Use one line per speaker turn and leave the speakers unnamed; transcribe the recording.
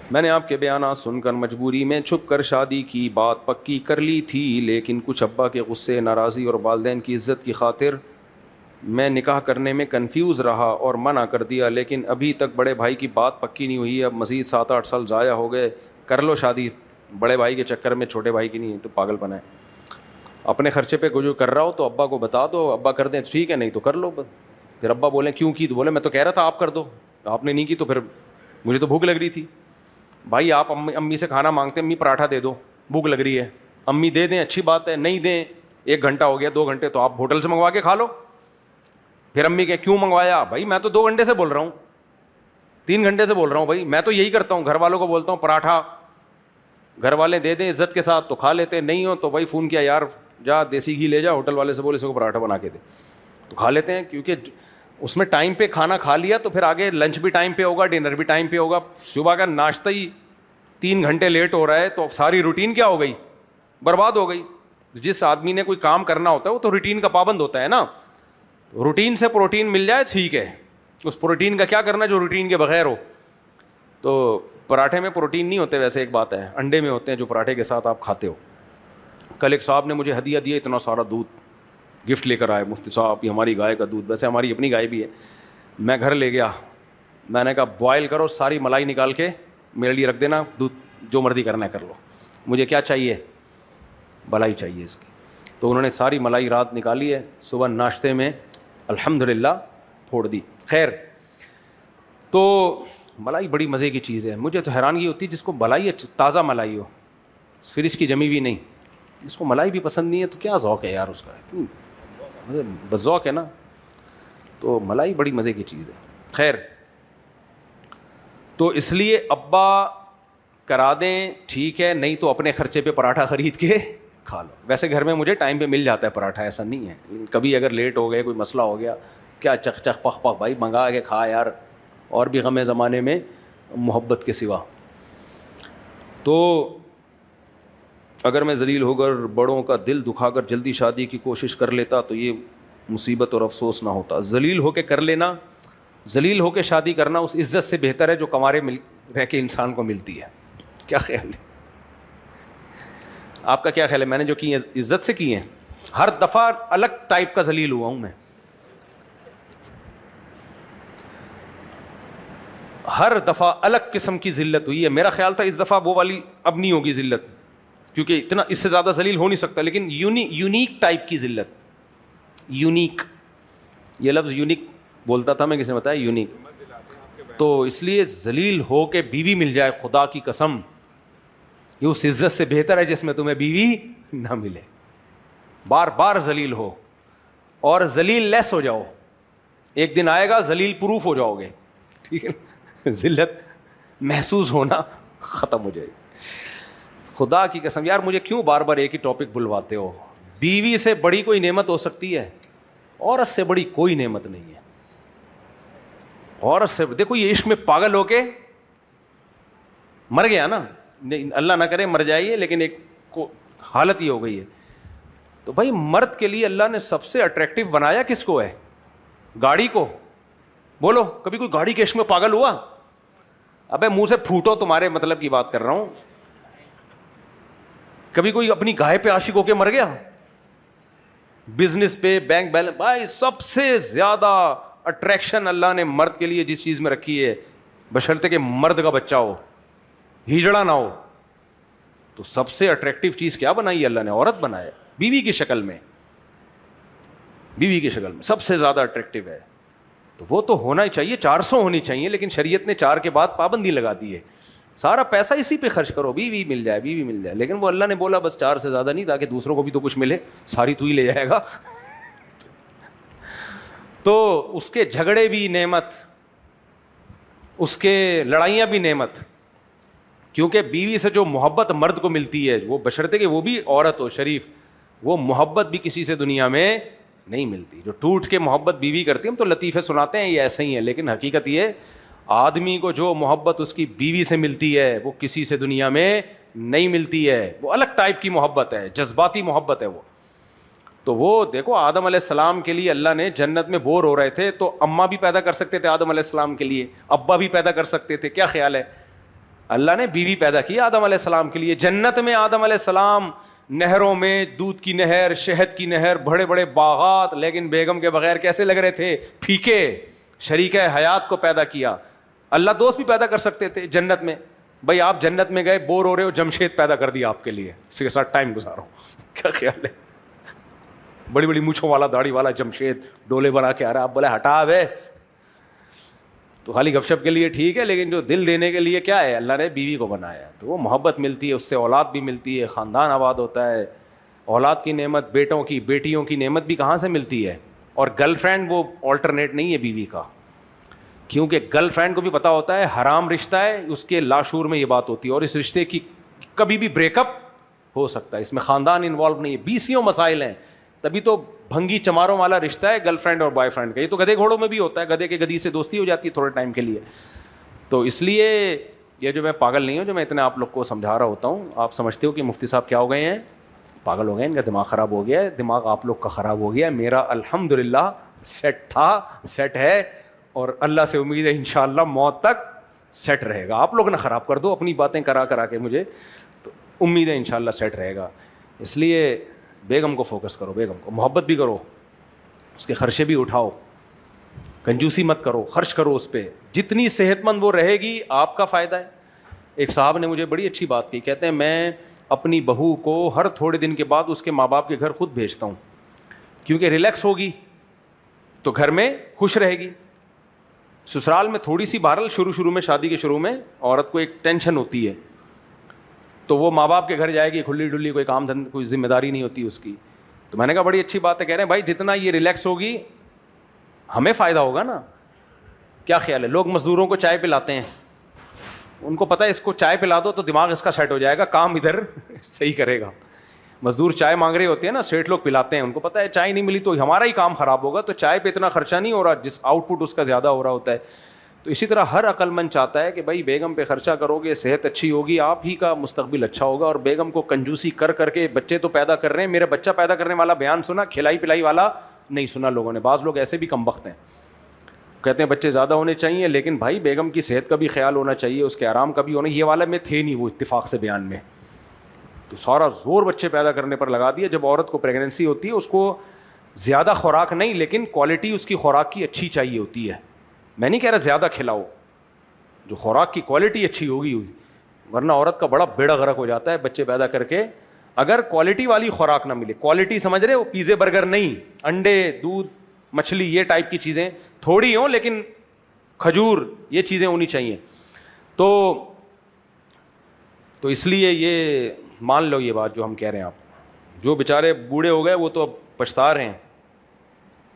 میں نے آپ کے بیانات سن کر مجبوری میں چھپ کر شادی کی بات پکی کر لی تھی، لیکن کچھ ابا کے غصے، ناراضی اور والدین کی عزت کی خاطر میں نکاح کرنے میں کنفیوز رہا اور منع کر دیا، لیکن ابھی تک بڑے بھائی کی بات پکی نہیں ہوئی ہے۔ اب مزید 7-8 سال ضائع ہو گئے، کر لو شادی، بڑے بھائی کے چکر میں چھوٹے بھائی کی نہیں، تو پاگل پن ہے۔ اپنے خرچے پہ جو کر رہا ہو تو ابا کو بتا دو، ابا کر دیں ٹھیک ہے، نہیں تو کر لو۔ پھر ابا بولیں کیوں کی، تو بولے میں تو کہہ رہا تھا آپ کر دو، آپ نے نہیں کی، تو پھر مجھے تو بھوک لگ رہی تھی۔ بھائی آپ امی سے کھانا مانگتے ہیں، امی پراٹھا دے دو، بھوک لگ رہی ہے، امی دے دیں اچھی بات ہے، نہیں دیں 1 گھنٹہ ہو گیا 2 گھنٹے تو آپ ہوٹل سے منگوا کے کھا لو۔ پھر امی کہ کیوں منگوایا، بھائی میں تو 2 گھنٹے سے بول رہا ہوں، 3 گھنٹے سے بول رہا ہوں، بھائی میں تو یہی کرتا ہوں، گھر والوں کو بولتا ہوں پراٹھا، گھر والے دے دیں عزت کے ساتھ تو کھا لیتے، نہیں ہو تو بھائی فون کیا یار جا دیسی گھی لے جا، ہوٹل والے سے بولے اس کو پراٹھا بنا کے دے، تو کھا لیتے ہیں، کیونکہ اس میں ٹائم پہ کھانا کھا لیا تو پھر آگے لنچ بھی ٹائم پہ ہوگا، ڈنر بھی ٹائم پہ ہوگا۔ صبح کا ناشتہ ہی 3 گھنٹے لیٹ ہو رہا ہے تو ساری روٹین کیا ہو گئی، برباد ہو گئی۔ جس آدمی نے کوئی کام کرنا ہوتا ہے وہ تو روٹین کا پابند ہوتا ہے نا، روٹین سے پروٹین مل جائے ٹھیک ہے، اس پروٹین کا کیا کرنا جو روٹین کے بغیر ہو۔ تو پراٹھے میں پروٹین نہیں ہوتے، ویسے ایک بات ہے، انڈے میں ہوتے ہیں جو پراٹھے کے ساتھ آپ کھاتے ہو۔ کل ایک صاحب نے مجھے ہدیہ دیا، اتنا سارا دودھ گفٹ لے کر آئے، مفتی صاحب یہ ہماری گائے کا دودھ، ویسے ہماری اپنی گائے بھی ہے۔ میں گھر لے گیا، میں نے کہا بوائل کرو، ساری ملائی نکال کے میرے لیے رکھ دینا، دودھ جو مرضی کرنا ہے کر لو، مجھے کیا چاہیے، بلائی چاہیے اس کی۔ تو انہوں نے ساری ملائی رات نکالی ہے، صبح ناشتے میں الحمدللہ پھوڑ دی۔ خیر، تو ملائی بڑی مزے کی چیز ہے، مجھے تو حیرانگی ہوتی ہے جس کو ملائی تازہ ملائی ہو، فریج کی جمی بھی نہیں، جس کو ملائی بھی پسند نہیں ہے تو کیا ذوق ہے یار اس کا، اتنی بس ذوق ہے نا، تو ملائی بڑی مزے کی چیز ہے۔ خیر، تو اس لیے ابا کرا دیں ٹھیک ہے، نہیں تو اپنے خرچے پہ پراٹھا خرید کے کھا لو۔ ویسے گھر میں مجھے ٹائم پہ مل جاتا ہے پراٹھا، ایسا نہیں ہے، کبھی اگر لیٹ ہو گئے، کوئی مسئلہ ہو گیا، کیا چخ چخ پخ پخ بھائی منگا کے کھا یار، اور بھی غم زمانے میں محبت کے سوا۔ تو اگر میں ذلیل ہو کر بڑوں کا دل دکھا کر جلدی شادی کی کوشش کر لیتا تو یہ مصیبت اور افسوس نہ ہوتا۔ ذلیل ہو کے کر لینا، ذلیل ہو کے شادی کرنا اس عزت سے بہتر ہے جو کنوارے رہ کے انسان کو ملتی ہے۔ کیا خیال ہے آپ کا، کیا خیال ہے؟ میں نے جو کی عزت سے کی ہیں، ہر دفعہ الگ ٹائپ کا ذلیل ہوا ہوں میں، ہر دفعہ الگ قسم کی ذلت ہوئی ہے۔ میرا خیال تھا اس دفعہ وہ والی اب نہیں ہوگی ذلت، کیونکہ اتنا اس سے زیادہ ذلیل ہو نہیں سکتا، لیکن یونیک ٹائپ کی ذلت، یونیک، یہ لفظ یونیک بولتا تھا میں، کسی نے بتایا یونیک، تو اس لیے ذلیل ہو کے بیوی مل جائے، خدا کی قسم یہ اس عزت سے بہتر ہے جس میں تمہیں بیوی نہ ملے۔ بار بار ذلیل ہو اور ذلیل لیس ہو جاؤ، ایک دن آئے گا ذلیل پروف ہو جاؤ گے، ٹھیک ہے، ذلت محسوس ہونا ختم ہو جائے گی۔ خدا کی قسم یار، مجھے کیوں بار بار ایک ہی ٹاپک بلواتے ہو؟ بیوی سے بڑی کوئی نعمت ہو سکتی ہے؟ عورت سے بڑی کوئی نعمت نہیں ہے۔ عورت سے دیکھو، یہ عشق میں پاگل ہو کے مر گیا نا، اللہ نہ کرے مر جائیے، لیکن ایک حالت یہ ہو گئی ہے۔ تو بھائی مرد کے لیے اللہ نے سب سے اٹریکٹیو بنایا کس کو ہے؟ گاڑی کو؟ بولو کبھی کوئی گاڑی کے عشق میں پاگل ہوا؟ ابے منہ سے پھوٹو، تمہارے مطلب کی بات کر رہا ہوں۔ کبھی کوئی اپنی گائے پہ عاشق ہو کے مر گیا؟ بزنس پہ، بینک بیلنس، بھائی سب سے زیادہ اٹریکشن اللہ نے مرد کے لیے جس چیز میں رکھی ہے، بشرطے کہ مرد کا بچہ ہو، ہجڑا نہ ہو، تو سب سے اٹریکٹیو چیز کیا بنائی ہے اللہ نے؟ عورت بنایا، بیوی کی شکل میں، بیوی کی شکل میں سب سے زیادہ اٹریکٹیو ہے۔ تو وہ تو ہونا ہی چاہیے، 400 ہونی چاہیے، لیکن شریعت نے 4 کے بعد پابندی لگا دی ہے، سارا پیسہ اسی پہ خرچ کرو، بیوی مل جائے، بیوی مل جائے، لیکن وہ اللہ نے بولا بس 4 سے زیادہ نہیں، تاکہ دوسروں کو بھی تو کچھ ملے، ساری تو ہی لے جائے گا۔ تو اس کے جھگڑے بھی نعمت، اس کے لڑائیاں بھی نعمت، کیونکہ بیوی سے جو محبت مرد کو ملتی ہے، وہ بشرطے کہ وہ بھی عورت ہو شریف، وہ محبت بھی کسی سے دنیا میں نہیں ملتی۔ جو ٹوٹ کے محبت بیوی کرتی ہے، ہم تو لطیفے سناتے ہیں یہ ایسے ہی ہیں، لیکن حقیقت یہ آدمی کو جو محبت اس کی بیوی سے ملتی ہے وہ کسی سے دنیا میں نہیں ملتی ہے، وہ الگ ٹائپ کی محبت ہے، جذباتی محبت ہے وہ۔ تو وہ دیکھو آدم علیہ السلام کے لیے اللہ نے جنت میں بور ہو رہے تھے تو اماں بھی پیدا کر سکتے تھے آدم علیہ السلام کے لیے، ابا بھی پیدا کر سکتے تھے، کیا خیال ہے؟ اللہ نے بیوی پیدا کی آدم علیہ السلام کے لیے. جنت میں آدم علیہ السلام نہروں میں, دودھ کی نہر, شہد کی نہر, بڑے بڑے باغات, لیکن بیگم کے بغیر کیسے لگ رہے تھے؟ پھیکے. شریک حیات کو پیدا کیا. اللہ دوست بھی پیدا کر سکتے تھے جنت میں. بھائی آپ جنت میں گئے, بور ہو رہے ہو, جمشید پیدا کر دیا آپ کے لیے, اس کے ساتھ ٹائم گزارو. کیا خیال ہے؟ بڑی بڑی مونچھوں والا, داڑھی والا جمشید ڈولے بنا کے آ رہا ہے, آپ بولے ہٹا بے, تو خالی گپ شپ کے لیے ٹھیک ہے, لیکن جو دل دینے کے لیے کیا ہے, اللہ نے بیوی کو بنایا ہے, تو وہ محبت ملتی ہے, اس سے اولاد بھی ملتی ہے, خاندان آباد ہوتا ہے. اولاد کی نعمت, بیٹوں کی بیٹیوں کی نعمت بھی کہاں سے ملتی ہے. اور گرل فرینڈ وہ آلٹرنیٹ نہیں ہے بیوی کا, کیونکہ گرل فرینڈ کو بھی پتا ہوتا ہے حرام رشتہ ہے, اس کے لاشعور میں یہ بات ہوتی ہے, اور اس رشتے کی کبھی بھی بریک اپ ہو سکتا ہے, اس میں خاندان انوالو نہیں ہے. 20 مسائل ہیں, تبھی تو بھنگی چماروں والا رشتہ ہے گرل فرینڈ اور بوائے فرینڈ کا. یہ تو گدھے گھوڑوں میں بھی ہوتا ہے, گدھے کے گدھی سے دوستی ہو جاتی ہے تھوڑے ٹائم کے لیے. تو اس لیے یہ جو میں پاگل نہیں ہوں, جو میں اتنے آپ لوگ کو سمجھا رہا ہوتا ہوں, آپ سمجھتے ہو کہ مفتی صاحب کیا ہو گئے ہیں, پاگل ہو گئے, ان کا دماغ خراب ہو گیا ہے. دماغ آپ لوگ کا خراب ہو گیا ہے, میرا الحمدللہ سیٹ تھا, سیٹ ہے, اور اللہ سے امید ہے انشاءاللہ موت تک سیٹ رہے گا. آپ لوگ نہ خراب کر دو اپنی باتیں کرا کے مجھے, تو امید ہے انشاءاللہ سیٹ رہے گا. اس لیے بیگم کو فوکس کرو, بیگم کو محبت بھی کرو, اس کے خرچے بھی اٹھاؤ, کنجوسی مت کرو, خرچ کرو اس پہ. جتنی صحت مند وہ رہے گی آپ کا فائدہ ہے. ایک صاحب نے مجھے بڑی اچھی بات کی, کہتے ہیں میں اپنی بہو کو ہر تھوڑے دن کے بعد اس کے ماں باپ کے گھر خود بھیجتا ہوں, کیونکہ ریلیکس ہوگی تو گھر میں خوش رہے گی. سسرال میں تھوڑی سی بہرحال شروع میں, شادی کے شروع میں عورت کو ایک ٹینشن ہوتی ہے, تو وہ ماں باپ کے گھر جائے گی کھلی ڈلی, کوئی کام دھند, کوئی ذمہ داری نہیں ہوتی اس کی. تو میں نے کہا بڑی اچھی بات ہے. کہہ رہے ہیں بھائی جتنا یہ ریلیکس ہوگی ہمیں فائدہ ہوگا نا. کیا خیال ہے؟ لوگ مزدوروں کو چائے پلاتے ہیں, ان کو پتہ ہے اس کو چائے پلا دو تو دماغ اس کا سیٹ ہو جائے گا, کام ادھر صحیح کرے گا. مزدور چائے مانگ رہے ہوتے ہیں نا, سیٹ لوگ پلاتے ہیں, ان کو پتہ ہے چائے نہیں ملی تو ہمارا ہی کام خراب ہوگا, تو چائے پہ اتنا خرچہ نہیں ہو رہا, جس آؤٹ پٹ اس کا زیادہ ہو رہا ہوتا ہے. تو اسی طرح ہر عقل مند چاہتا ہے کہ بھائی بیگم پہ خرچہ کرو گے, صحت اچھی ہوگی, آپ ہی کا مستقبل اچھا ہوگا. اور بیگم کو کنجوسی کر کے بچے تو پیدا کر رہے ہیں, میرا بچہ پیدا کرنے والا بیان سنا, کھلائی پلائی والا نہیں سنا لوگوں نے. بعض لوگ ایسے بھی کم بخت ہیں, کہتے ہیں بچے زیادہ ہونے چاہیے, لیکن بھائی بیگم کی صحت کا بھی خیال ہونا چاہیے, اس کے آرام کا بھی ہونا. یہ والا میں تھے نہیں وہ اتفاق سے بیان میں, تو سارا زور بچے پیدا کرنے پر لگا دیا. جب عورت کو پریگننسی ہوتی ہے اس کو زیادہ خوراک نہیں, لیکن کوالٹی اس کی خوراک کی اچھی چاہیے ہوتی ہے. میں نہیں کہہ رہا زیادہ کھلاؤ, جو خوراک کی کوالٹی اچھی ہوگی, ورنہ عورت کا بڑا بیڑا غرق ہو جاتا ہے بچے پیدا کر کے اگر کوالٹی والی خوراک نہ ملے. کوالٹی سمجھ رہے ہو, پیزے برگر نہیں, انڈے, دودھ, مچھلی, یہ ٹائپ کی چیزیں تھوڑی ہوں, لیکن کھجور, یہ چیزیں ہونی چاہیے. تو اس لیے یہ مان لو یہ بات جو ہم کہہ رہے ہیں. آپ جو بیچارے بوڑھے ہو گئے وہ تو اب پچھتا رہے ہیں,